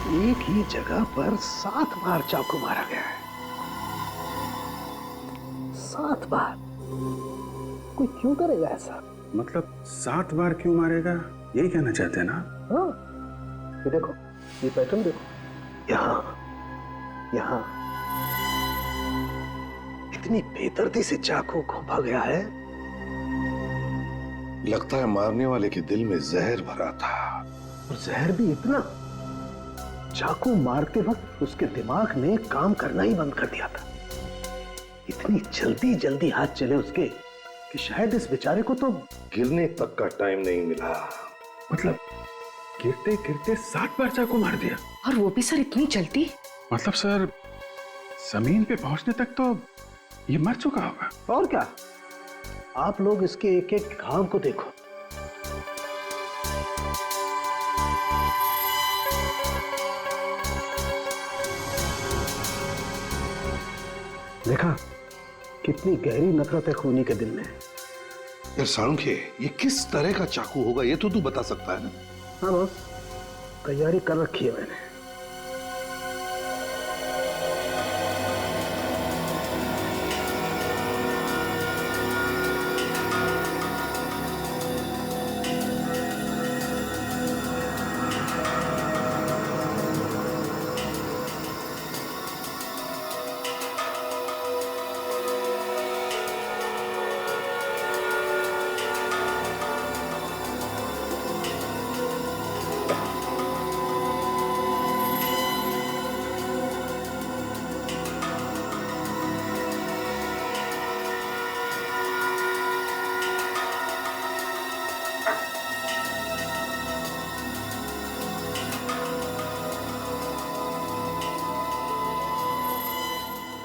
एक ही जगह पर 7 बार चाकू मारा गया है। 7 बार। कोई क्यों करेगा ऐसा? मतलब 7 बार क्यों मारेगा, यही कहना चाहते हैं ना? हाँ, ये देखो, ये पैटर्न देखो, यहाँ इतनी बेदर्दी से चाकू घोंपा गया है। लगता है मारने वाले के दिल में जहर भरा था। और जहर भी इतना, चाकू मारते वक्त उसके दिमाग ने काम करना ही बंद कर दिया था। इतनी जल्दी जल्दी हाथ चले उसके कि शायद इस बेचारे को तो गिरने तक का टाइम नहीं मिला। मतलब गिरते गिरते 7 बार चाकू मार दिया। और वो भी सर इतनी जल्दी? मतलब सर जमीन पे पहुंचने तक तो ये मर चुका होगा। और क्या, आप लोग इसके एक एक घाव को देखो। देखा कितनी गहरी नफरत है खूनी के दिल में। यार साळुंखे, ये किस तरह का चाकू होगा ये तो तू बता सकता है ना? हाँ बस, तैयारी कर रखी है मैंने।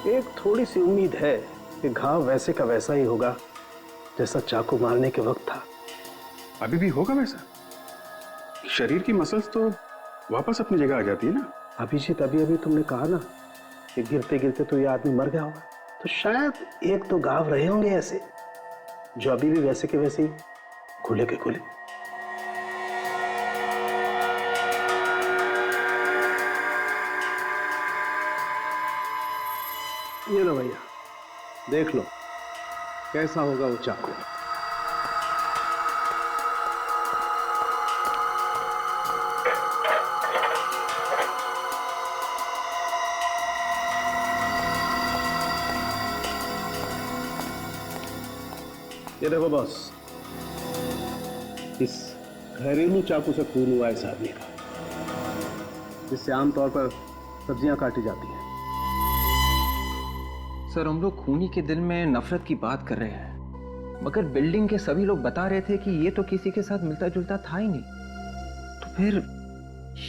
एक थोड़ी सी उम्मीद है कि घाव वैसे का वैसा ही होगा जैसा चाकू मारने के वक्त था। अभी भी होगा वैसा? शरीर की मसल्स तो वापस अपनी जगह आ जाती है ना। अभिजीत, अभी तुमने कहा ना कि गिरते गिरते तो ये आदमी मर गया होगा, तो शायद एक तो घाव रहे होंगे ऐसे जो अभी भी वैसे के वैसे ही खुले के खुले। ये लो भैया, देख लो कैसा होगा वो चाकू। ये देखो बॉस, इस घरेलू चाकू से खून हुआ इस आदमी का, जिससे आमतौर पर सब्जियां काटी जाती हैं। सर, हम लोग खूनी के दिल में नफरत की बात कर रहे हैं, मगर बिल्डिंग के सभी लोग बता रहे थे कि ये तो किसी के साथ मिलता जुलता था ही नहीं, तो फिर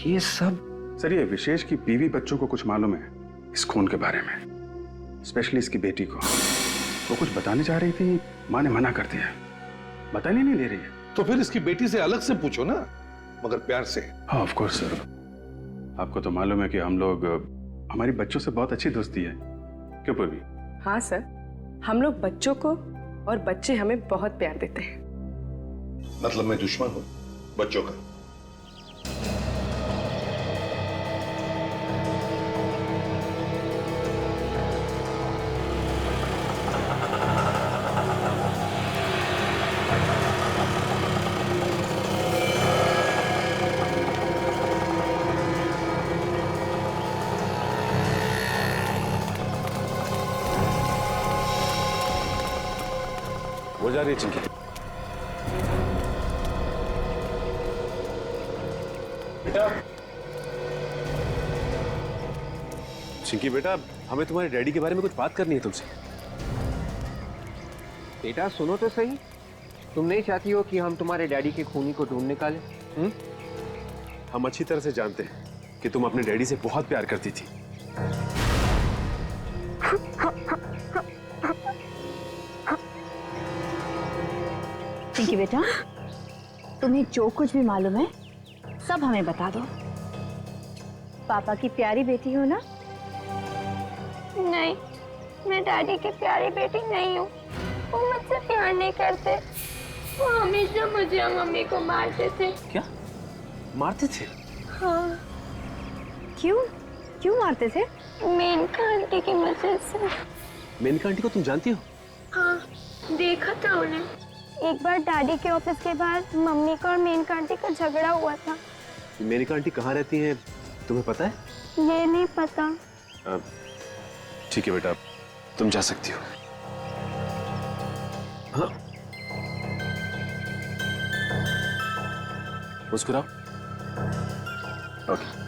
ये सब। सर, ये विशेष की बीवी बच्चों को कुछ मालूम है इस खून के बारे में, स्पेशली इसकी बेटी को। वो कुछ बताने जा रही थी, माँ ने मना कर दिया, बताने नहीं दे रही है। तो फिर इसकी बेटी से अलग से पूछो ना, मगर प्यार से। हाँ ऑफ कोर्स सर, आपको तो मालूम है कि हम लोग, हमारी बच्चों से बहुत अच्छी दोस्ती है, क्यों पूर्वी? हाँ सर, हम लोग बच्चों को और बच्चे हमें बहुत प्यार देते हैं। मतलब मैं दुश्मन हूँ बच्चों का? वो जा रही है चिंकी। चिंकी बेटा, हमें तुम्हारे डैडी के बारे में कुछ बात करनी है तुमसे। बेटा सुनो तो सही, तुम नहीं चाहती हो कि हम तुम्हारे डैडी के खूनी को ढूंढ निकालें? हम अच्छी तरह से जानते हैं कि तुम अपने डैडी से बहुत प्यार करती थी। चिंकी बेटा, तुम्हें जो कुछ भी मालूम है सब हमें बता दो। पापा की प्यारी बेटी हो ना? नहीं, मैं डैडी की प्यारी बेटी नहीं हूँ। वो मुझसे प्यार नहीं करते। वो हमेशा मुझे और मम्मी को मारते थे। क्या मारते थे? हाँ। क्यों क्यों मारते थे? मेनका आंटी की वजह से। मेनका आंटी को तुम जानती हो? हाँ, देखा था उन्हें। एक बार डैडी के ऑफिस के बाद मम्मी का और मेनका आंटी का झगड़ा हुआ था। मेनका आंटी कहाँ रहती हैं तुम्हें पता है? ये नहीं पता। ठीक है बेटा, तुम जा सकती हो। हाँ, मुस्कुराओ। ओके।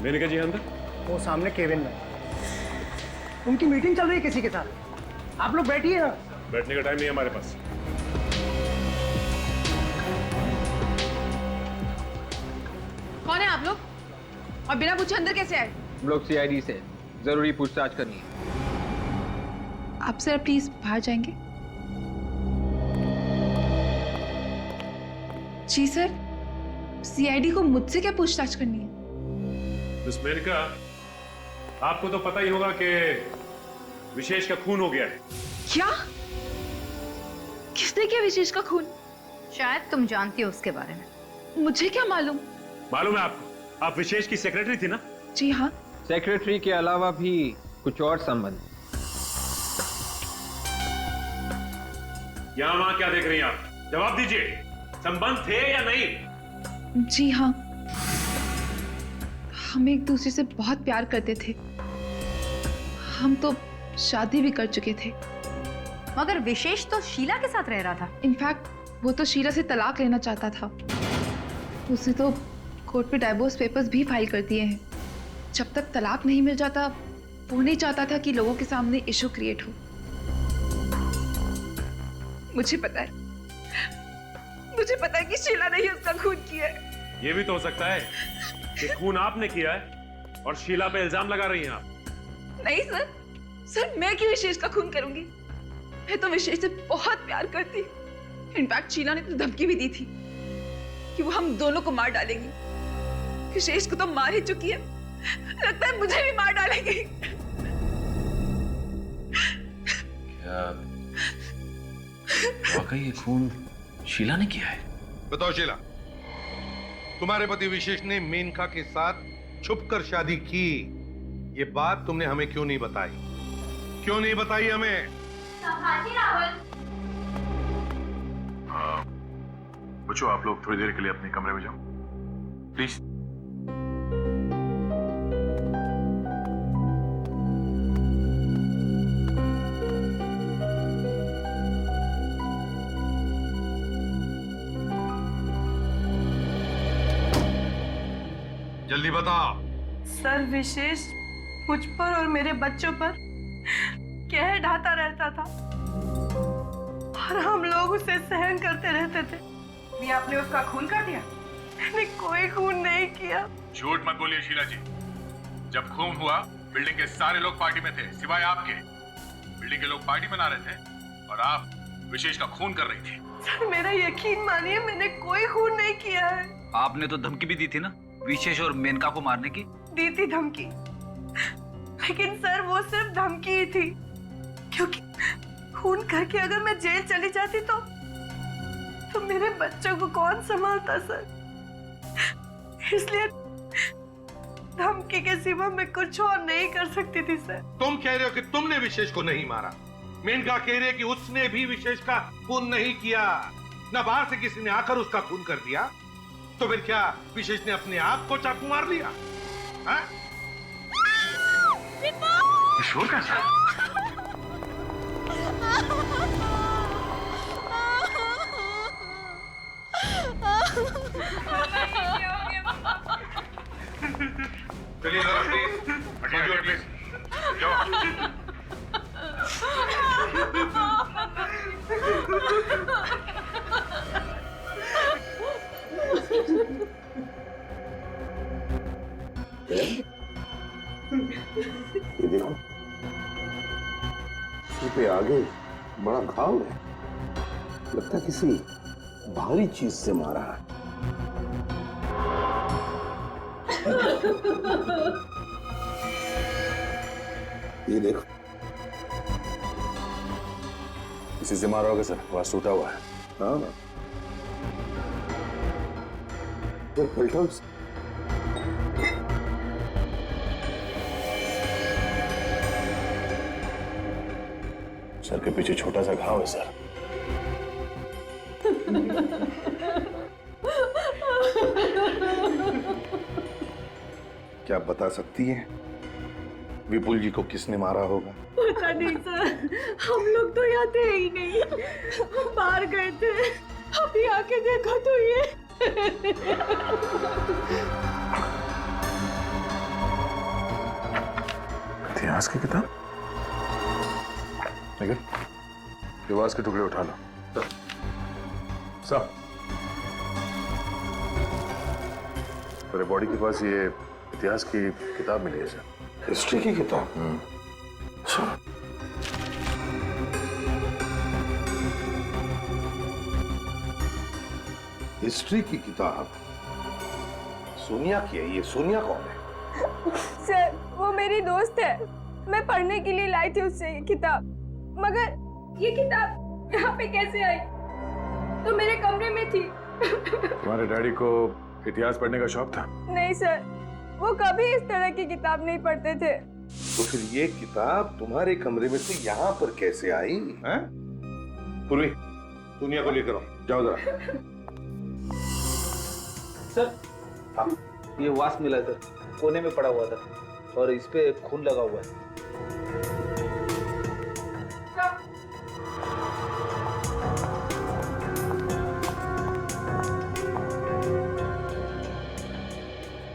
मेनका जी अंदर? वो सामने केबिन में उनकी मीटिंग चल रही है किसी के साथ। आप लोग बैठिए ना। बैठने का टाइम नहीं है हमारे पास। कौन है आप लोग और बिना पूछे अंदर कैसे आए? हम लोग सीआईडी से जरूरी पूछताछ करनी है। आप सर प्लीज बाहर जाएंगे? जी सर, सीआईडी को मुझसे क्या पूछताछ करनी है? मिस मेनका, आपको तो पता ही होगा कि विशेष का खून हो गया है। क्या? किसने किया विशेष का खून? शायद तुम जानती हो उसके बारे में। मुझे क्या मालूम? मालूम है आपको? आप विशेष की सेक्रेटरी थी ना? जी हाँ। सेक्रेटरी के अलावा भी कुछ और संबंध? यहाँ वहां क्या देख रही हैं आप? जवाब दीजिए, संबंध थे या नहीं? जी हाँ, हम एक दूसरे से बहुत प्यार करते थे। हम तो शादी भी कर चुके थे। मगर विशेष तो शीला के साथ रह रहा था। इनफैक्ट वो तो शीला से तलाक लेना चाहता था। उसने तो कोर्ट में डाइवोर्स पेपर्स भी फाइल कर दिए हैं। जब तक तलाक नहीं मिल जाता, वो नहीं चाहता था कि लोगों के सामने इशू क्रिएट हो। मुझे पता है कि शीला ने ही उसका खून किया है। ये भी तो हो सकता है कि खून आपने किया है और शीला पे इल्जाम लगा रही हैं आप। नहीं सर, मैं क्यों विशेष का खून करूंगी? मैं तो विशेष से बहुत प्यार करती। इनफैक्ट शीला ने तो धमकी भी दी थी कि वो हम दोनों को मार डालेगी। विशेष को तो मार ही चुकी है, लगता है मुझे भी मार डालेगी। क्या वाकई ये खून शीला ने किया है? बताओ शीला, तुम्हारे पति विशेष ने मेनका के साथ छुपकर शादी की, ये बात तुमने हमें क्यों नहीं बताई? क्यों नहीं बताई हमें? बच्चों, आप लोग थोड़ी देर के लिए अपने कमरे में जाओ प्लीज। जल्दी बताओ। सर, विशेष मुझ पर और मेरे बच्चों पर कहर ढाता रहता था और हम लोग उसे सहन करते रहते थे। भी आपने उसका खून कर दिया? मैंने कोई खून नहीं किया। झूठ मत बोलिए शीला जी। जब खून हुआ, बिल्डिंग के सारे लोग पार्टी में थे सिवाय आपके। बिल्डिंग के लोग पार्टी मना रहे थे और आप विशेष का खून कर रही थी। सर, मेरा यकीन मानिए, मैंने कोई खून नहीं किया है। आपने तो धमकी भी दी थी ना विशेष और मेनका को मारने की? दी थी धमकी, लेकिन सर वो सिर्फ धमकी ही थी, क्योंकि खून करके अगर मैं जेल चली जाती तो मेरे बच्चों को कौन संभालता सर? इसलिए धमकी के सिवा मैं कुछ और नहीं कर सकती थी सर। तुम कह रहे हो कि तुमने विशेष को नहीं मारा, मेनका कह रही है कि उसने भी विशेष का खून नहीं किया, न बाहर से किसी ने आकर उसका खून कर दिया। तो फिर क्या विशेष ने अपने आप को चाकू मार लिया? शोर कैसा? चलिए जरा प्लीज, ये देखो, सिर पे आगे बड़ा घाव है, लगता है किसी भारी चीज से मारा है। ये देखो, किसी से मारा होगा सर, वहां टूटा हुआ है। हाँ, पलटो। सर के पीछे छोटा सा घाव है सर। क्या आप बता सकती हैं विपुल जी को किसने मारा होगा? पता नहीं सर, हम लोग तो यहाँ थे ही नहीं, हम बाहर गए थे। अभी आके देखो तो ये इतिहास की किताब। लेकिन इतिहास के टुकड़े उठा लो सब। तेरे बॉडी के पास ये इतिहास की किताब मिली है सर। हिस्ट्री की किताब? अच्छा। हिस्ट्री की किताब सोनिया की है। ये सोनिया कौन है? सर वो मेरी दोस्त है, मैं पढ़ने के लिए लाई थी उससे ये किताब। मगर ये किताब यहाँ पे कैसे आई? तो मेरे कमरे में थी। तुम्हारे डैडी को इतिहास पढ़ने का शौक था? नहीं सर, वो कभी इस तरह की किताब नहीं पढ़ते थे। तो फिर ये किताब तुम्हारे कमरे में से यहाँ पर कैसे आई? हैं? पूर्वी, सोनिया को लेकर आओ, जाओ जरा। सर हाँ, ये वास्प मिला सर, कोने में पड़ा हुआ था और इस पे खून लगा हुआ है।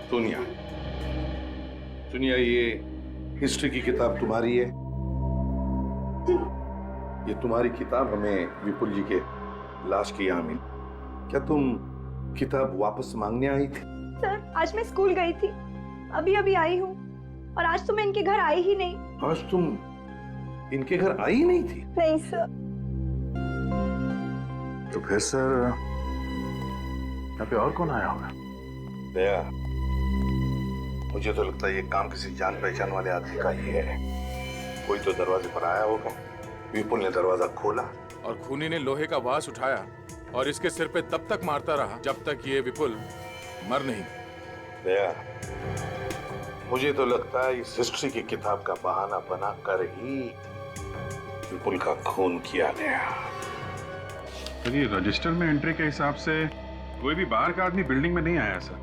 सोनिया, सोनिया ये हिस्ट्री की किताब तुम्हारी है? ये तुम्हारी किताब हमें विपुल जी के लाश के यहाँ मिली। क्या तुम किताब वापस मांगने आई थी? सर आज मैं स्कूल गई थी, अभी अभी आई हूँ, और आज तो मैं इनके घर आई ही नहीं। आज तुम इनके घर आई नहीं थी? नहीं सर। तो फिर सर यहाँ पे और कौन आया होगा? दया, मुझे तो लगता है ये काम किसी जान पहचान वाले आदमी का ही है। कोई तो दरवाजे पर आया होगा, विपुल ने दरवाजा खोला और खूनी ने लोहे का वास उठाया और इसके सिर पे तब तक मारता रहा जब तक ये विपुल मर नहीं। दया, मुझे तो लगता है इस हिस्ट्री की किताब का बहाना बना कर ही विपुल का खून किया गया। तो ये रजिस्टर में एंट्री के हिसाब से कोई भी बाहर का आदमी बिल्डिंग में नहीं आया सर,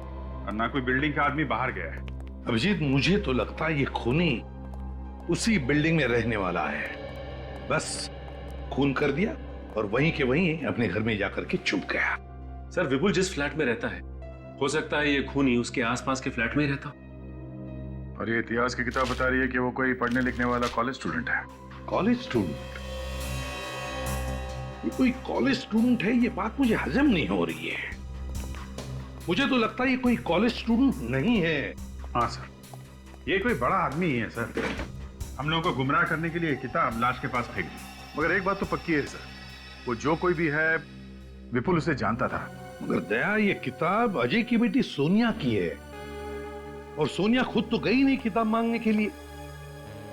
और ना कोई बिल्डिंग का आदमी बाहर गया है। अभिजीत, मुझे तो लगता है ये खूनी उसी बिल्डिंग में रहने वाला है। बस खून कर दिया और वहीं के वहीं अपने घर में जाकर के छुप गया। सर विपुल जिस फ्लैट में रहता है, हो सकता है ये खूनी उसके आसपास के फ्लैट में ही रहता। और ये इतिहास की किताब बता रही है कि वो कोई पढ़ने लिखने वाला कॉलेज स्टूडेंट है। College student? ये कोई कॉलेज स्टूडेंट है, ये बात मुझे हजम नहीं हो रही है। मुझे तो लगता है ये कोई कॉलेज स्टूडेंट नहीं है। हाँ सर, ये कोई बड़ा आदमी ही है सर। हम लोगों को गुमराह करने के लिए किताब लाश के पास फेंक दी। मगर एक बात तो पक्की है सर, वो जो कोई भी है विपुल उसे जानता था। मगर दया, ये किताब अजय की बेटी सोनिया की है और सोनिया खुद तो गई नहीं किताब मांगने के लिए।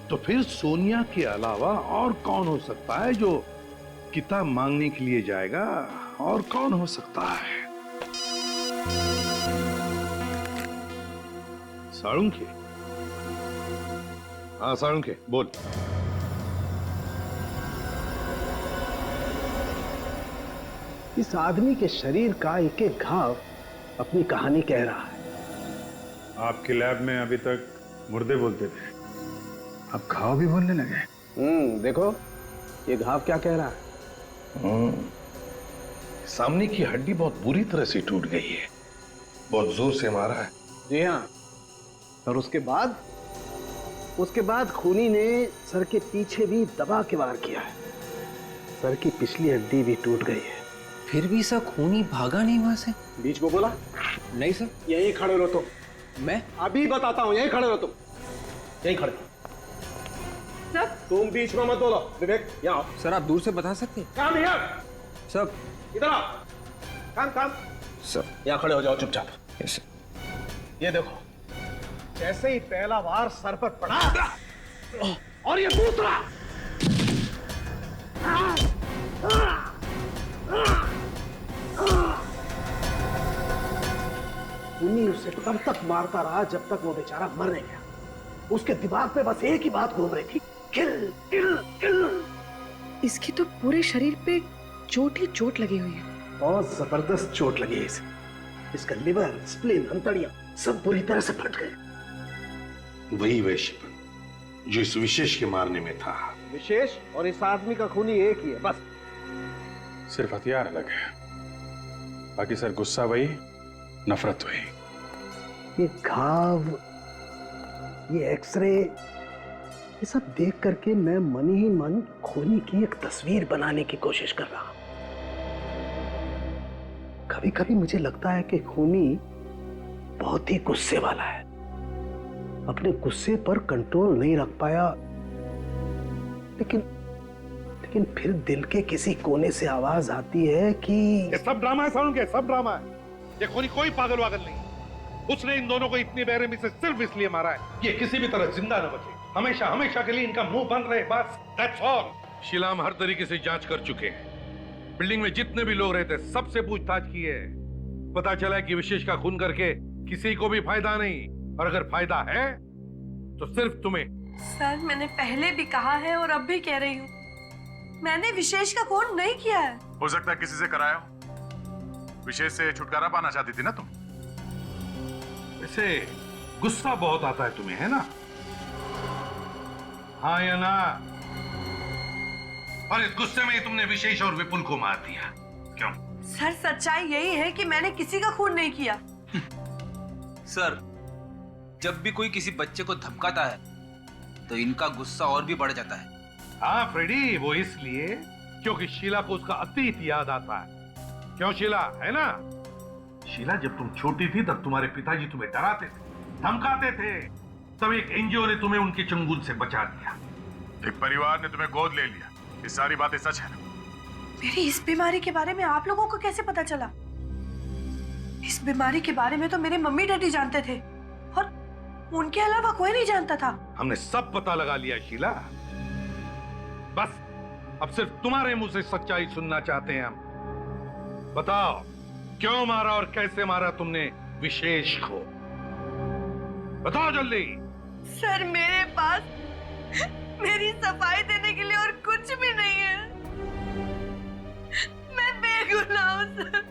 तो फिर सोनिया के अलावा और कौन हो सकता है जो किताब मांगने के लिए जाएगा? और कौन हो सकता है? साळुंखे? हाँ साळुंखे, बोल। इस आदमी के शरीर का एक एक घाव अपनी कहानी कह रहा है। आपके लैब में अभी तक मुर्दे बोलते थे, अब घाव भी बोलने लगे। देखो ये घाव क्या कह रहा है। सामने की हड्डी बहुत बुरी तरह से टूट गई है, बहुत जोर से मारा है। जी हाँ, और उसके बाद खूनी ने सर के पीछे भी दबा के वार किया है। सर की पिछली हड्डी भी टूट गई है। फिर भी सर खूनी भागा नहीं वहां से? बीच में बोला? नहीं सर। यहीं खड़े रहो तुम। मैं अभी बताता हूँ, यहीं खड़े रहो तुम, यहीं खड़े। सर तुम बीच में मत बोलो। विवेक यहाँ आओ। सर आप दूर से बता सकते हैं? काम हियर। सब इधर आओ। काम सर यहाँ खड़े हो जाओ चुपचाप। यस। ये देखो, जैसे ही पहला वार सर पर पड़ा और ये दूसरा, खूनी उसे तब तक मारता रहा जब तक वो बेचारा मर नहीं गया। उसके दिमाग पे बस एक ही बात घूम रही थी, किल किल किल। इसकी तो पूरे शरीर पे चोट ही चोट लगी हुई है। बहुत जबरदस्त चोट लगी है इसे। इसका लिवर, स्प्लीन, अंतड़ियां सब बुरी तरह से फट गए। वही वैश्यपन जो इस विशेष के मारने में था। विशेष और इस आदमी का खूनी एक ही है बस। सिर्फ हथियार अलग है, बाकी सर गुस्सा वही, नफरत वही। ये घाव, ये एक्सरे, ये सब देख करके मैं मन ही मन खूनी की एक तस्वीर बनाने की कोशिश कर रहा हूं। कभी कभी मुझे लगता है कि खूनी बहुत ही गुस्से वाला है, अपने गुस्से पर कंट्रोल नहीं रख पाया, लेकिन फिर दिल के किसी कोने से आवाज आती है कि ये सब ड्रामा है सारुण के, सब ड्रामा है। ये खूनी कोई पागल वागल नहीं। उसने इन दोनों को इतनी बेरहमी से सिर्फ इसलिए मारा है कि किसी भी तरह जिंदा न बचे, हमेशा हमेशा के लिए इनका मुंह बंद रहे, बस दैट्स ऑल। शीला हम हर तरीके से जांच कर चुके हैं। बिल्डिंग में जितने भी लोग रहते सबसे पूछताछ की है। पता चला है कि विशेष का खून करके किसी को भी फायदा नहीं, और अगर फायदा है तो सिर्फ तुम्हें। सर मैंने पहले भी कहा है और अब भी कह रही हूँ, मैंने विशेष का खून नहीं किया है। हो सकता है किसी से कराया हो। विशेष से छुटकारा पाना चाहती थी ना तुम? वैसे गुस्सा बहुत आता है तुम्हें, है ना? हाँ या ना? और इस गुस्से में तुमने विशेष और विपुल को मार दिया, क्यों? सर सच्चाई यही है कि मैंने किसी का खून नहीं किया। सर, जब भी कोई किसी बच्चे को धमकाता है तो इनका गुस्सा और भी बढ़ जाता है। हाँ फ्रेडी, वो इसलिए क्योंकि शीला को उसका अतीत याद आता है। क्यों शीला, है ना? शीला, जब तुम छोटी थी तब तुम्हारे पिताजी तुम्हें डराते थे, धमकाते थे, तब एक एनजीओ ने तुम्हें उनके चंगुल से बचा दिया। एक परिवार ने तुम्हें गोद ले लिया। ये सारी बातें सच है ना? मेरी इस बीमारी के बारे में आप लोगों को कैसे पता चला? इस बीमारी के बारे में तो मेरे मम्मी डैडी जानते थे और उनके अलावा कोई नहीं जानता था। हमने सब पता लगा लिया शीला, बस अब सिर्फ तुम्हारे मुंह से सच्चाई सुनना चाहते हैं हम। बताओ, क्यों मारा और कैसे मारा तुमने विशेष को? बताओ जल्दी। सर मेरे पास मेरी सफाई देने के लिए और कुछ भी नहीं है। मैं बेगुनाह हूं सर,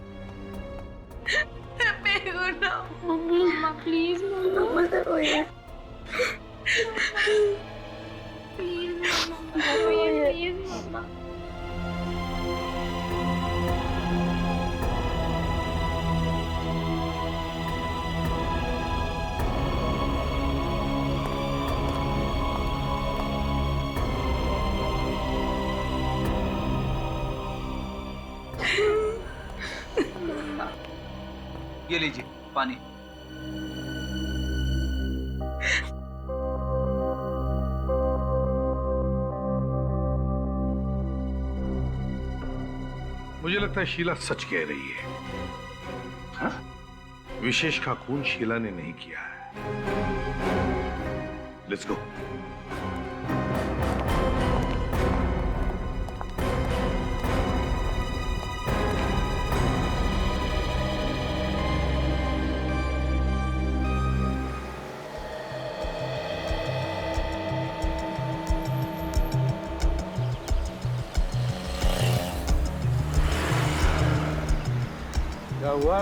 मैं बेगुनाह हूं। मम्मा प्लीज, मम्मा मत रोइए। प्लीज मम्मा रोइए, प्लीज मम्मा। ये लीजिए पानी। मुझे लगता है शीला सच कह रही है। हाँ? विशेष का खून शीला ने नहीं किया है। Let's go. क्या हुआ?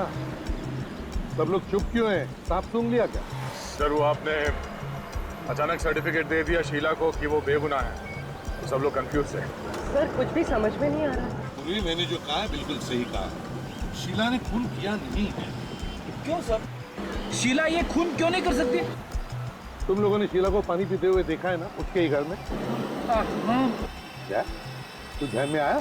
सब लोग चुप क्यों हैं? सांप सूंघ लिया क्या? सर, वो आपने अचानक सर्टिफिकेट दे दिया शीला को कि वो बेगुनाह है, तो सब लोग कंफ्यूज है। सर कुछ भी समझ में नहीं आ रहा। पूरी मैंने जो कहा है बिल्कुल सही कहा। शीला ने खून किया नहीं है। क्यों सर? शीला ये खून क्यों नहीं कर सकती? तुम लोगों ने शीला को पानी पीते हुए देखा है ना, उसके ही घर में। हाँ। क्या तू ध्यान में आया?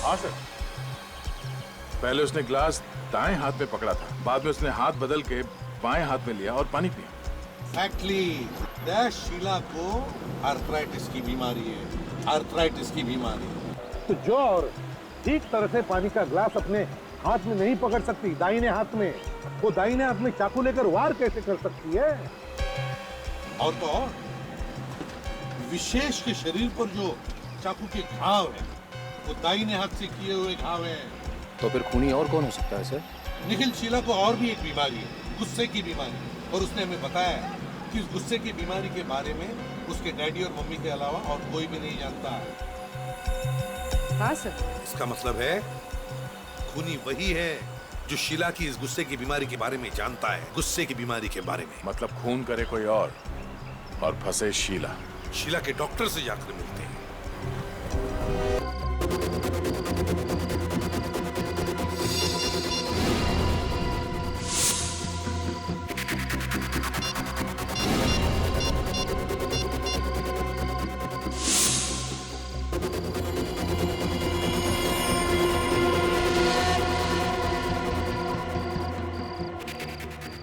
हाँ सर, पहले उसने ग्लास दाएं हाथ में पकड़ा था, बाद में उसने हाथ बदल के बाएं हाथ में लिया और पानी पिया। एग्जैक्टली, शीला को आर्थराइटिस की बीमारी है, आर्थराइटिस की बीमारी। तो जो और ठीक तरह से पानी का ग्लास अपने हाथ में नहीं पकड़ सकती दाहिने हाथ में, वो दाहिने हाथ में चाकू लेकर वार कैसे कर सकती है? और तो और विशेष के शरीर पर जो चाकू के घाव है वो दाहिने हाथ से किए हुए घाव है। तो फिर खूनी और कौन हो सकता है सर? निखिल, शीला को और भी एक बीमारी है, गुस्से की बीमारी, और उसने हमें बताया है कि इस गुस्से की बीमारी के बारे में उसके डैडी और मम्मी के अलावा और कोई भी नहीं जानता। हाँ सर। इसका मतलब है खूनी वही है जो शीला की इस गुस्से की बीमारी के बारे में जानता है, गुस्से की बीमारी के बारे में। मतलब खून करे कोई और फंसे शीला। शीला के डॉक्टर से जाकर मिलते हैं।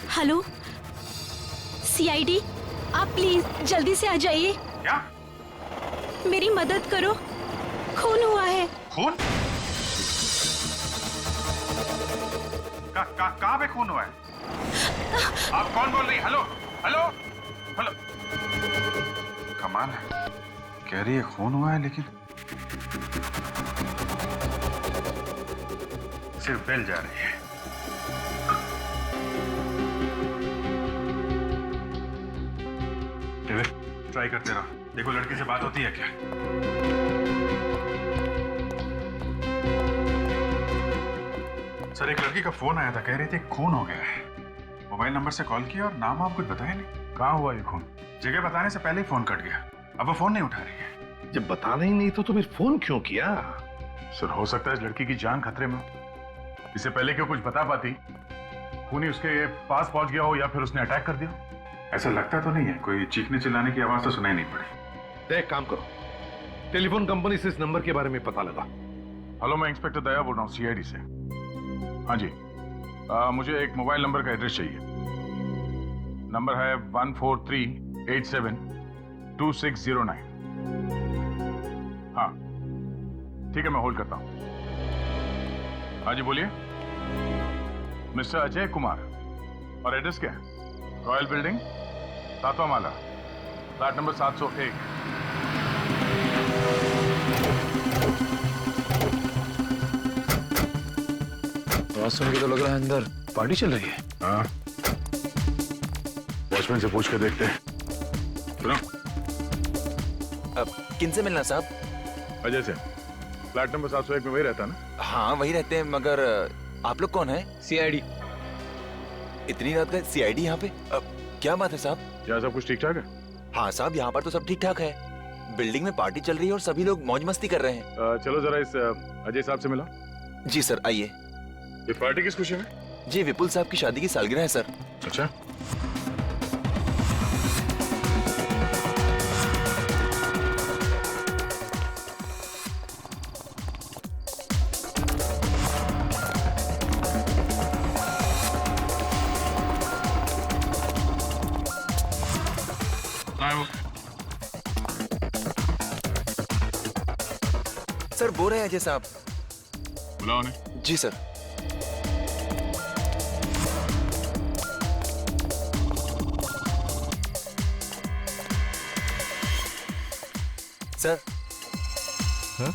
हेलो सीआईडी, आप प्लीज जल्दी से आ जाइए। क्या? मेरी मदद करो, खून हुआ है। खून? कहाँ पे खून हुआ है? आप कौन बोल रही? Hello hello hello. कमाल है, कह रही है खून हुआ है लेकिन सिर्फ बेल जा रही है। ट्राई करते रहो, देखो लड़की से बात होती है क्या। सर, एक लड़की का फोन आया था, कह रही थी खून हो गया है। मोबाइल नंबर से कॉल किया और नाम आप कुछ बताया नहीं। कहाँ हुआ ये खून? जगह बताने से पहले ही फोन कट गया, अब वो फोन नहीं उठा रही है। जब बताना ही नहीं तो फिर फोन क्यों किया? सर, हो सकता है इस लड़की की जान खतरे में, इससे पहले क्यों कुछ बता पाती, खूनी उसके पास पहुंच गया हो या फिर उसने अटैक कर दिया। ऐसा लगता तो नहीं है, कोई चीखने चिल्लाने की आवाज तो सुनाई नहीं पड़ी। एक काम करो, टेलीफोन कंपनी से इस नंबर के बारे में पता लगा। हेलो, मैं इंस्पेक्टर दया बोल रहा हूँ, सीआईडी से। हाँ जी, मुझे एक मोबाइल नंबर का एड्रेस चाहिए। नंबर है 143872609। हाँ ठीक है, मैं होल्ड करता हूँ। हाँ जी बोलिए। मिस्टर अजय कुमार, और एड्रेस क्या है? रॉयल बिल्डिंग, 7वां माला, फ्लैट नंबर 701। आवाज सुन के तो लग रहा है अंदर पार्टी चल रही है। हाँ, वॉचमैन से पूछ के देखते हैं। सुनो, किनसे मिलना साहब? अजय से। फ्लैट नंबर 701 में वही रहता है ना? हाँ वही रहते हैं, मगर आप लोग कौन है? सीआईडी। इतनी रात का सीआईडी यहाँ पे? क्या बात है साहब? क्या सब कुछ ठीक ठाक है? हाँ साहब, यहाँ पर तो सब ठीक ठाक है। बिल्डिंग में पार्टी चल रही है और सभी लोग मौज मस्ती कर रहे हैं। चलो जरा इस अजय साहब से मिलो। जी सर, आइए। ये पार्टी किस खुशी में? जी विपुल साहब की शादी की सालगिरह है सर। अच्छा, सर बोल रहे हैं अजय साहब। बुलाओ उन्हें। जी सर। सर, हाँ?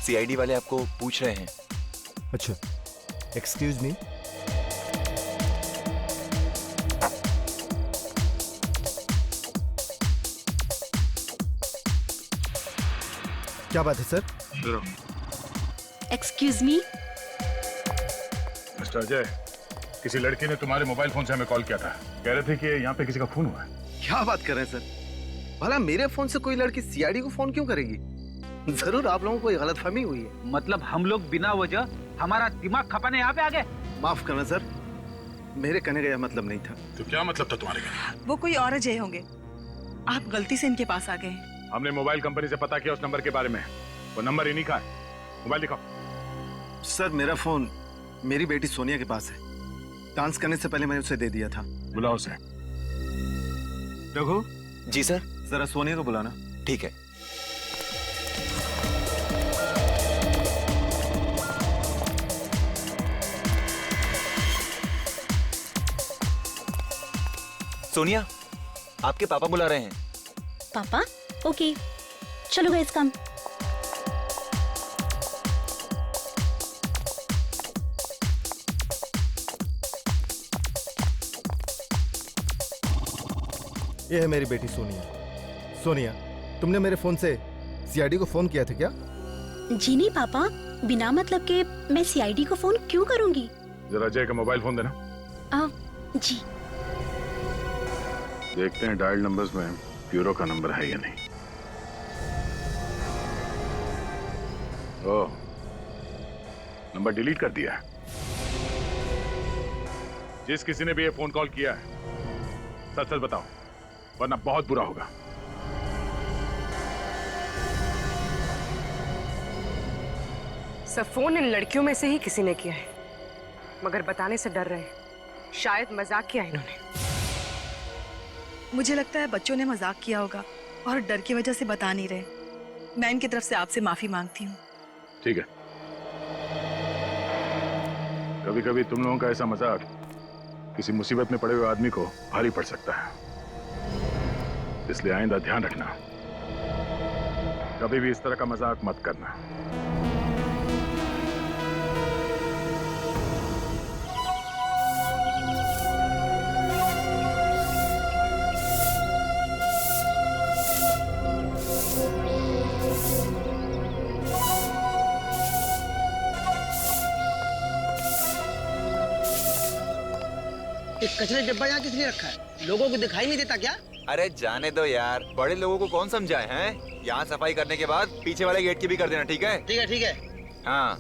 सीआईडी वाले आपको पूछ रहे हैं। अच्छा, एक्सक्यूज मी। क्या बात है sir? Excuse me. Mister Ajay, किसी लड़की ने तुम्हारे मोबाइल फोन से हमें कॉल किया था, कह रहे थे कि यहाँ पे किसी का खून हुआ है। क्या बात कर रहे हैं सर? भला मेरे फोन से कोई लड़की सीआईडी को फोन क्यों करेगी? जरूर आप लोगों को कोई गलतफहमी हुई है। मतलब हम लोग बिना वजह हमारा दिमाग खपाने यहाँ पे आ गए? माफ करना सर, मेरे कहने का यह मतलब नहीं था। तो क्या मतलब था तुम्हारे कहने? वो कोई और अजय होंगे, आप गलती से इनके पास आ गए। हमने मोबाइल कंपनी से पता किया उस नंबर के बारे में, वो नंबर इन्हीं का है। मोबाइल दिखाओ। सर मेरा फोन मेरी बेटी सोनिया के पास है। डांस करने से पहले मैंने उसे दे दिया था। बुलाओ उसे। रघु। जी सर। जरा सोनिया को बुलाना। ठीक है। सोनिया, आपके पापा बुला रहे हैं। पापा? ओके चलो गाइस कम। ये है मेरी बेटी सोनिया। सोनिया, तुमने मेरे फोन से सीआईडी को फोन किया था क्या? जी नहीं पापा, बिना मतलब के मैं सीआईडी को फोन क्यों करूंगी? जरा अजय का मोबाइल फोन देना। जी। देखते हैं डायल नंबर्स में ब्यूरो का नंबर है या नहीं। ओह, नंबर डिलीट कर दिया है। जिस किसी ने भी ये फोन कॉल किया है, सच सच बताओ, वरना बहुत बुरा होगा। सब फोन इन लड़कियों में से ही किसी ने किया है, मगर बताने से डर रहे हैं। शायद मजाक किया इन्होंने। मुझे लगता है बच्चों ने मजाक किया होगा और डर की वजह से बता नहीं रहे। मैं इनकी तरफ से आपसे माफी मांगती हूँ। ठीक है, कभी कभी तुम लोगों का ऐसा मजाक किसी मुसीबत में पड़े हुए आदमी को भारी पड़ सकता है, इसलिए आइंदा ध्यान रखना, कभी भी इस तरह का मजाक मत करना। कचरे डब्बा यहाँ किसने रखा है? लोगों को दिखाई नहीं देता क्या? अरे जाने दो यार, बड़े लोगों को कौन समझाए हैं? यहाँ सफाई करने के बाद पीछे वाले गेट की भी कर देना, ठीक है? ठीक है ठीक है। हाँ।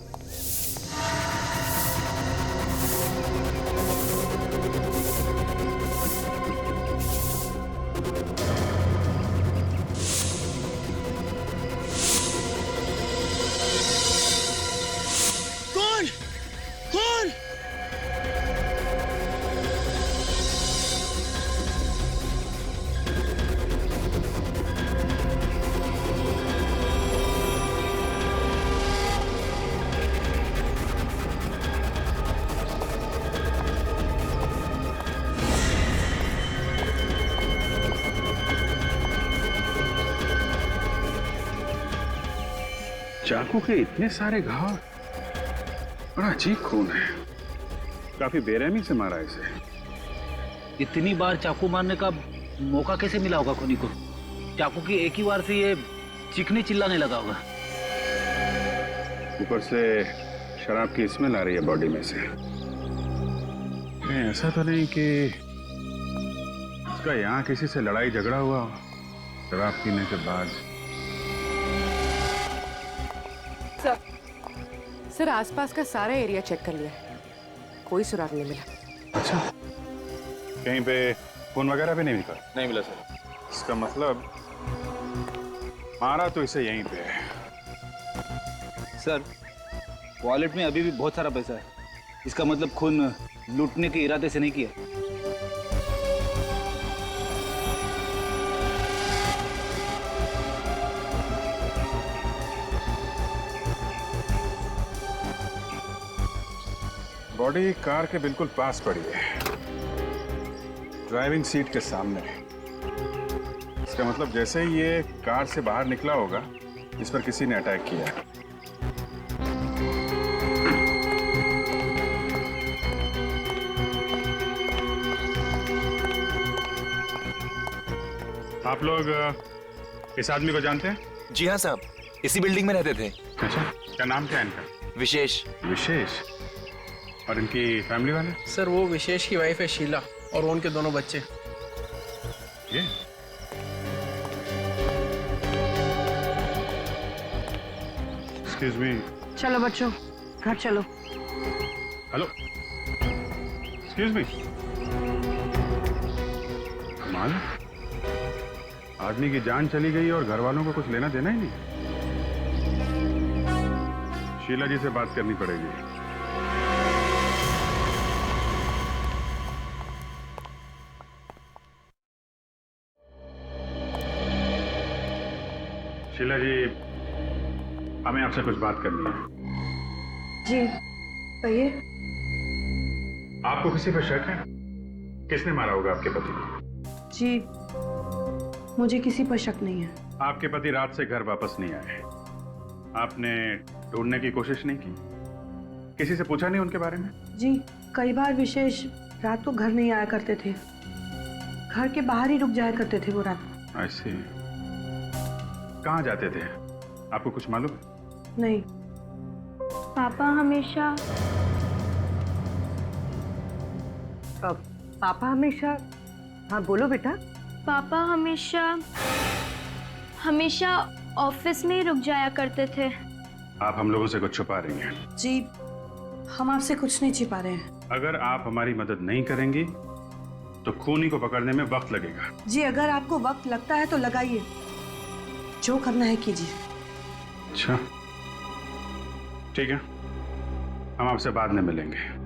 कौन? कौन? चाकू के इतने सारे घाव, बड़ा अजीब खून है। काफी बेरहमी से मारा इसे। इतनी बार चाकू मारने का मौका कैसे मिला होगा खूनी को? चाकू की एक ही बार से ये चीखने चिल्लाने लगा होगा। ऊपर से शराब की स्मेल आ रही है बॉडी में से। नहीं, ऐसा तो नहीं कि उसका यहाँ किसी से लड़ाई झगड़ा हुआ हो शराब पीने के बाद। सर आसपास का सारा एरिया चेक कर लिया है, कोई सुराग नहीं मिला। अच्छा, कहीं पे खून वगैरह भी नहीं मिला? नहीं मिला सर। इसका मतलब मारा तो इसे यहीं पे है। सर, वॉलेट में अभी भी बहुत सारा पैसा है, इसका मतलब खून लूटने के इरादे से नहीं किया। बॉडी कार के बिल्कुल पास पड़ी है, ड्राइविंग सीट के सामने। इसका मतलब जैसे ही ये कार से बाहर निकला होगा, इस पर किसी ने अटैक किया। आप लोग इस आदमी को जानते हैं? जी हाँ साहब, इसी बिल्डिंग में रहते थे। अच्छा, क्या नाम क्या है इनका? विशेष। विशेष? और इनकी फैमिली वाले? सर वो विशेष की वाइफ है शीला और उनके दोनों बच्चे। ये एक्सक्यूज मी। चलो बच्चों घर चलो। Hello, excuse me. कमाल, आदमी की जान चली गई और घर वालों को कुछ लेना देना ही नहीं। शीला जी से बात करनी पड़ेगी। शीला जी, हमें आपसे कुछ बात करनी है। जी कहिए। आपको किसी पर शक है? किसने मारा होगा आपके पति को? जी मुझे किसी पर शक नहीं है। आपके पति रात से घर वापस नहीं आए, आपने ढूंढने की कोशिश नहीं की? किसी से पूछा नहीं उनके बारे में? जी, कई बार विशेष रात को घर नहीं आया करते थे, घर के बाहर ही रुक जाया करते थे वो रात। ऐसे कहाँ जाते थे, आपको कुछ मालूम? नहीं। पापा हमेशा पापा हमेशा, हाँ बोलो बेटा। पापा हमेशा ऑफिस में ही रुक जाया करते थे। आप हम लोगों से कुछ छुपा रही हैं। जी, हम आपसे कुछ नहीं छिपा रहे हैं। अगर आप हमारी मदद नहीं करेंगी तो खूनी को पकड़ने में वक्त लगेगा। जी, अगर आपको वक्त लगता है तो लगाइए, जो करना है कीजिए। अच्छा ठीक है, हम आपसे बाद में मिलेंगे।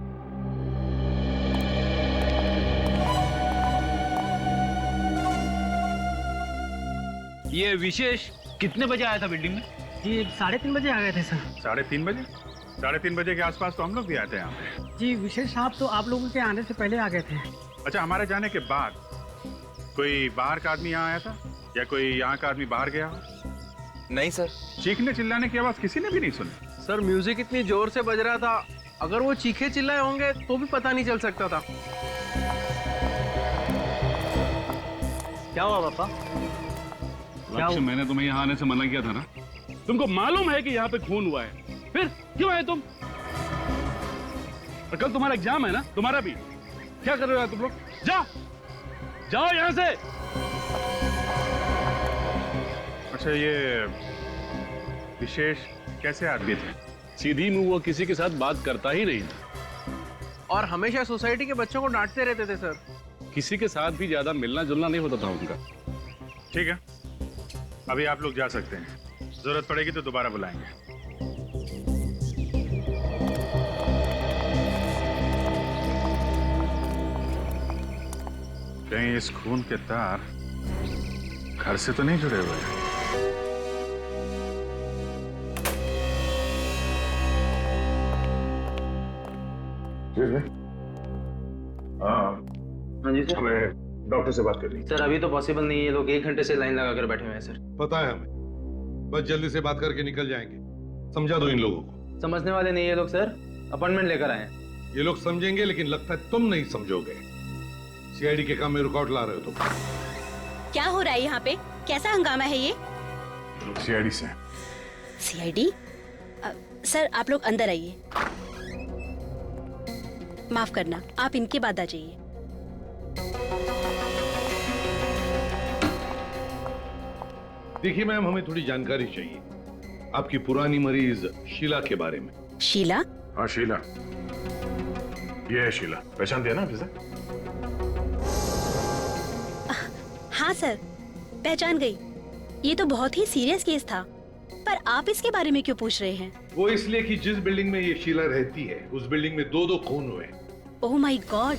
ये विशेष कितने बजे आया था बिल्डिंग में? जी 3:30 बजे आ गए थे सर। 3:30 बजे? 3:30 बजे के आसपास तो हम लोग भी आते हैं यहाँ पे। जी विशेष साहब तो आप लोगों के आने से पहले आ गए थे। अच्छा, हमारे जाने के बाद कोई बाहर का आदमी यहाँ आया था या कोई यहाँ का आदमी बाहर गया? नहीं सर। चीखने चिल्लाने की आवाज किसी ने भी नहीं सुनी। सर म्यूजिक इतनी जोर से बज रहा था, अगर वो चीखे चिल्लाए होंगे तो भी पता नहीं चल सकता था। क्या हुआ पापा? लक्ष्य, मैंने तुम्हें यहाँ आने से मना किया था ना? तुमको मालूम है कि यहाँ पे खून हुआ है, फिर क्यों आए तुम? और कल तुम्हारा एग्जाम है ना, तुम्हारा भी। क्या कर रहे हो तुम लोग? जाओ यहाँ से। अच्छा, ये विशेष कैसे आदमी थे? सीधी मुंह वो किसी के साथ बात करता ही नहीं था और हमेशा सोसाइटी के बच्चों को डांटते रहते थे सर। किसी के साथ भी ज्यादा मिलना जुलना नहीं होता था उनका। ठीक है, अभी आप लोग जा सकते हैं, जरूरत पड़ेगी तो दोबारा बुलाएंगे। कहीं इस खून के तार घर से तो नहीं जुड़े हुए हैं? हाँ जी सर। हमें डॉक्टर से बात करनी। सर अभी तो पॉसिबल नहीं है, ये लोग 1 घंटे से लाइन लगा कर बैठे हुए हैं सर। पता है हमें, बस जल्दी से बात करके निकल जाएंगे। समझा दो इन लोगों को। समझने वाले नहीं ये लोग सर, अपॉइंटमेंट लेकर आए। ये लोग समझेंगे, लेकिन लगता है तुम नहीं समझोगे। सीआईडी के काम में रुकावट ला रहे हो तुम। क्या हो रहा है यहाँ पे? कैसा हंगामा है ये? सीआईडी से। सीआईडी? सर आप लोग अंदर आइए। माफ करना, आप इनके बाद आ जाइए। देखिए मैम, हमें थोड़ी जानकारी चाहिए आपकी पुरानी मरीज शीला के बारे में। शीला? हाँ शीला, ये है शीला। पहचान दिया ना आपसे? हाँ सर, पहचान गई। ये तो बहुत ही सीरियस केस था, पर आप इसके बारे में क्यों पूछ रहे हैं? वो इसलिए कि जिस बिल्डिंग में ये शीला रहती है, उस बिल्डिंग में 2 खून हुए। ओह माय गॉड,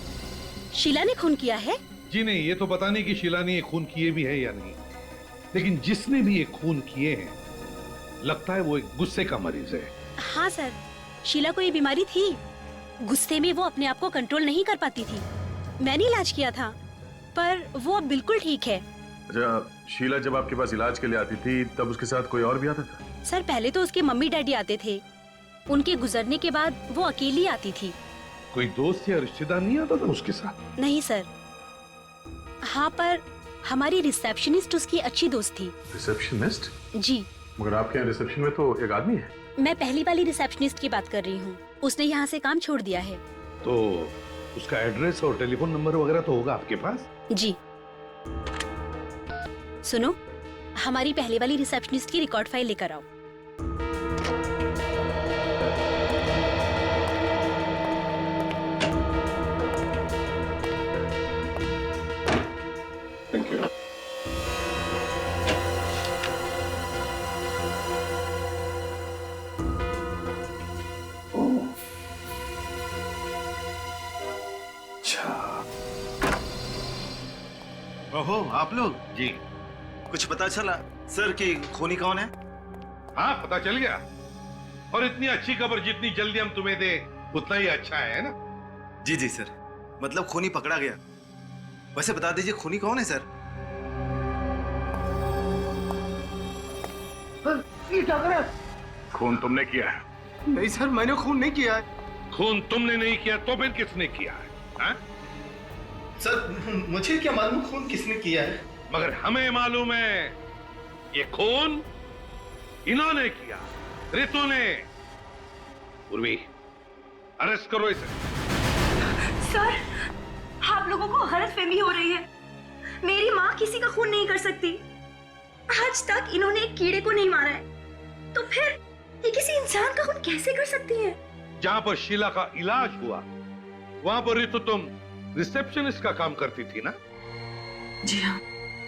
शीला ने खून किया है? जी नहीं, ये तो पता नहीं कि शीला ने ये खून किए भी है या नहीं, लेकिन जिसने भी ये खून किए हैं, लगता है वो एक गुस्से का मरीज है। हाँ सर, शीला को ये बीमारी थी। गुस्से में वो अपने आप को कंट्रोल नहीं कर पाती थी। मैंने इलाज किया था, पर वो अब बिल्कुल ठीक है। अच्छा, शीला जब आपके पास इलाज के लिए आती थी तब उसके साथ कोई और भी आता था? सर पहले तो उसके मम्मी डैडी आते थे, उनके गुजरने के बाद वो अकेली आती थी। कोई दोस्त या रिश्तेदार नहीं आता था उसके साथ? नहीं सर। हाँ, पर हमारी रिसेप्शनिस्ट उसकी अच्छी दोस्त थी। रिसेप्शनिस्ट? जी। मगर आपके यहाँ रिसेप्शन में तो एक आदमी है। मैं पहली वाली रिसेप्शनिस्ट की बात कर रही हूँ, उसने यहाँ से काम छोड़ दिया है। तो उसका एड्रेस और टेलीफोन नंबर वगैरह तो होगा आपके पास? जी। सुनो, हमारी पहले वाली रिसेप्शनिस्ट की रिकॉर्ड फाइल लेकर आओ। Thank you. ओहो, आप लोग? जी। कुछ पता चला सर कि खूनी कौन है? हाँ, पता चल गया। और इतनी अच्छी खबर जितनी जल्दी हम तुम्हें दे उतना ही अच्छा है ना? जी जी सर, मतलब खूनी पकड़ा गया। वैसे बता दीजिए खूनी कौन है सर? की ठाकरे। खून तुमने किया है? नहीं सर, मैंने खून नहीं किया है। खून तुमने नहीं किया तो फिर किसने किया है? हा? सर मुझे क्या मालूम खून किसने किया है। मगर हमें मालूम है ये खून इन्होंने किया, रितु ने। उर्वी, अरेस्ट करो इसे। सर, आप लोगों को गलतफहमी हो रही है। मेरी माँ किसी का खून नहीं कर सकती। आज तक इन्होंने एक कीड़े को नहीं मारा है, तो फिर ये किसी इंसान का खून कैसे कर सकती है? जहां पर शीला का इलाज हुआ वहां पर रितु तुम रिसेप्शनिस्ट का काम करती थी ना? जी हाँ।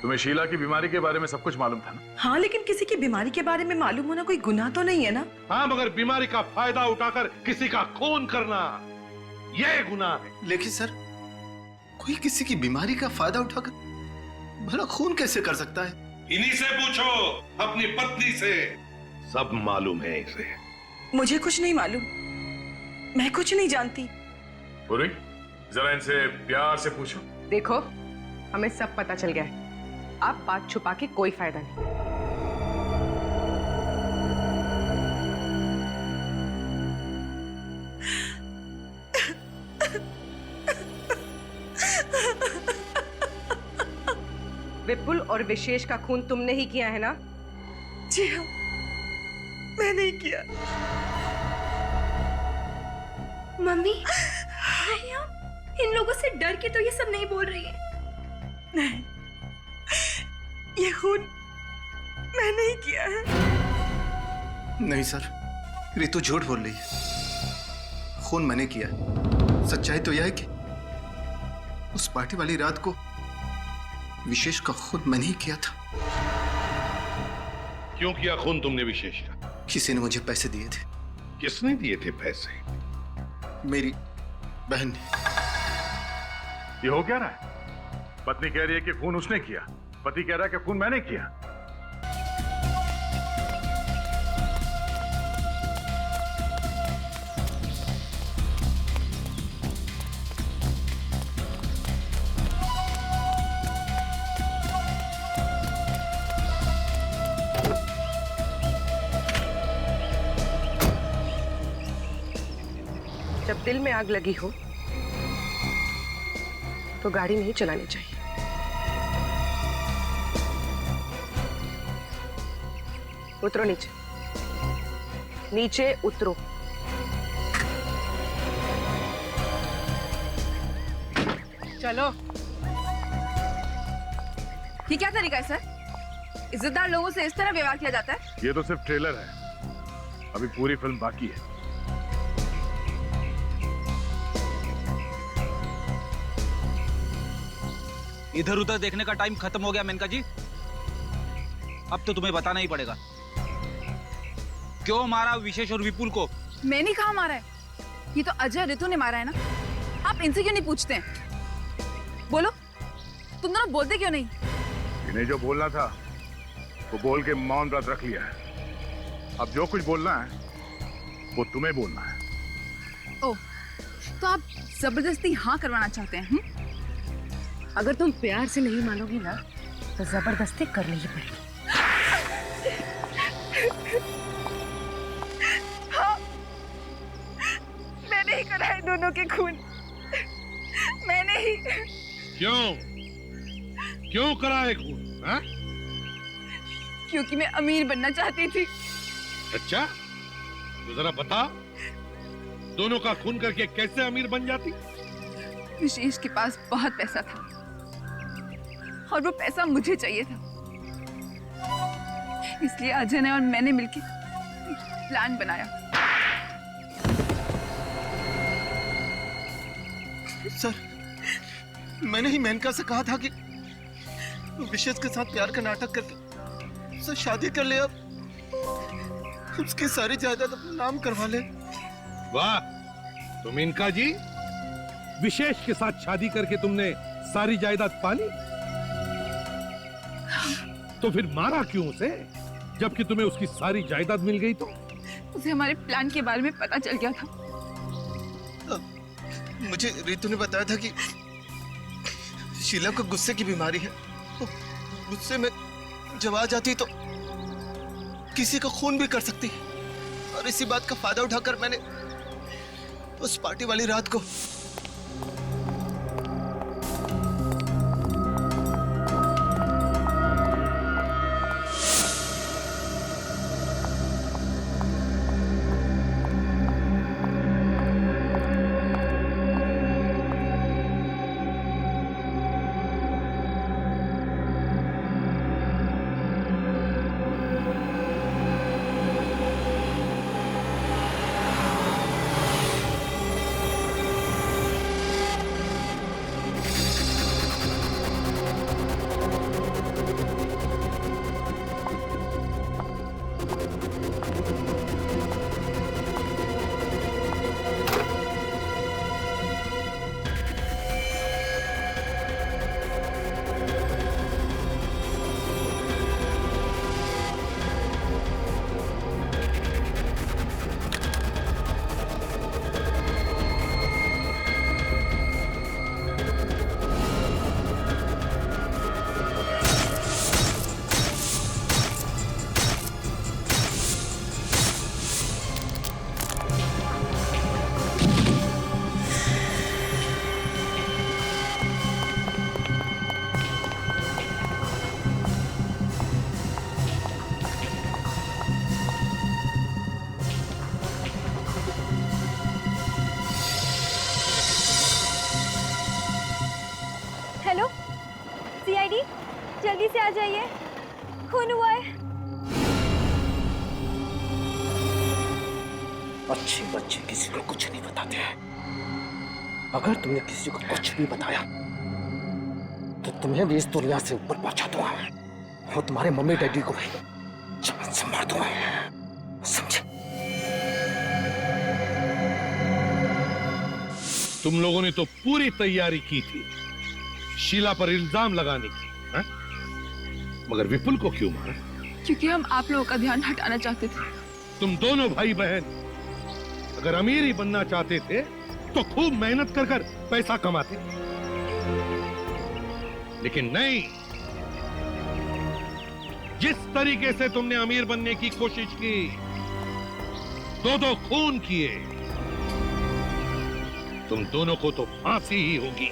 तुम्हें शीला की बीमारी के बारे में सब कुछ मालूम था ना? हाँ, लेकिन किसी की बीमारी के बारे में मालूम होना कोई गुनाह तो नहीं है ना? हाँ, मगर बीमारी का फायदा उठाकर किसी का खून करना यह गुनाह है। लेकिन सर, कोई किसी की बीमारी का फायदा उठाकर भला खून कैसे कर सकता है? इन्हीं से पूछो, अपनी पत्नी से। सब मालूम है इसे। मुझे कुछ नहीं मालूम, मैं कुछ नहीं जानती। उर्वी, जरा इनसे प्यार से पूछो। देखो, हमें सब पता चल गया है। अब बात छुपा के कोई फायदा नहीं। विपुल और विशेष का खून तुमने ही किया है ना? जी हाँ, मैंने ही किया। मम्मी, आप इन लोगों से डर के तो ये सब नहीं बोल रही है। नहीं, ये खून मैंने ही किया है। नहीं सर, रितु झूठ बोल रही है। खून मैंने किया है। सच्चाई तो यह है कि उस पार्टी वाली रात को विशेष का खून मैंने ही किया था। क्यों किया खून तुमने विशेष का? किसी ने मुझे पैसे दिए थे। किसने दिए थे पैसे? मेरी बहन ने। ये हो क्या रहा है? पत्नी कह रही है कि खून उसने किया, पति कह रहा है कि खून मैंने किया। जब दिल में आग लगी हो तो गाड़ी नहीं चलानी चाहिए। उतरो नीचे, नीचे उतरो। चलो। ये क्या तरीका है सर? इज्जतदार लोगों से इस तरह व्यवहार किया जाता है? ये तो सिर्फ ट्रेलर है, अभी पूरी फिल्म बाकी है। इधर उधर देखने का टाइम खत्म हो गया मेनका जी। अब तो तुम्हें बताना ही पड़ेगा, क्यों मारा विशेष और विपुल को? मैंने कहा मारा है? ये तो अजय रितु ने मारा है ना। आप इनसे क्यों नहीं पूछते हैं? बोलो, तुम दोनों बोलते क्यों नहीं? इन्हें जो बोलना था वो बोल के मौन व्रत रख लिया है। अब जो कुछ बोलना है वो तुम्हें बोलना है। ओह, तो आप जबरदस्ती हाँ करवाना चाहते हैं? अगर तुम प्यार से नहीं मानोगी ना तो जबरदस्ती करनी ही पड़ेगी। हाँ, मैंने ही करा है दोनों के खून। मैंने ही। क्यों करा है खून? हाँ? क्योंकि मैं अमीर बनना चाहती थी। अच्छा, तो जरा बता, दोनों का खून करके कैसे अमीर बन जाती? विशेष के पास बहुत पैसा था और वो पैसा मुझे चाहिए था, इसलिए अजय ने और मैंने मिलकर प्लान बनाया। सर, मैंने ही मेनका से कहा था कि विशेष के साथ प्यार का नाटक करके सर शादी कर ले, अब उसकी सारी जायदाद अपना नाम करवा ले। वाह, तो मेनका जी, विशेष के साथ शादी करके तुमने सारी जायदाद पा ली? तो फिर मारा क्यों उसे, जबकि तुम्हें उसकी सारी जायदाद मिल गई? तो उसे हमारे प्लान के बारे में पता चल गया था। मुझे रितु ने बताया था कि शीला को गुस्से की बीमारी है, तो गुस्से में जब आ जाती तो किसी का खून भी कर सकती है, और इसी बात का फायदा उठाकर मैंने उस पार्टी वाली रात को सीआईडी, जल्दी से आ जाइए, खून हुआ है। अच्छे बच्चे किसी को कुछ नहीं बताते हैं। अगर तुमने किसी को कुछ भी बताया तो तुम्हें भी इस दुनिया से ऊपर पहुंचा दूंगा और तुम्हारे मम्मी डैडी को भी जान से मार दूंगा, समझे? तुम लोगों ने तो पूरी तैयारी की थी शीला पर इल्जाम लगाने की, है? मगर विपुल को क्यों मारा? क्योंकि हम आप लोगों का ध्यान हटाना चाहते थे। तुम दोनों भाई बहन अगर अमीर ही बनना चाहते थे तो खूब मेहनत कर कर पैसा कमाते, लेकिन नहीं। जिस तरीके से तुमने अमीर बनने की कोशिश की, दो खून किए, तुम दोनों को तो फांसी ही होगी।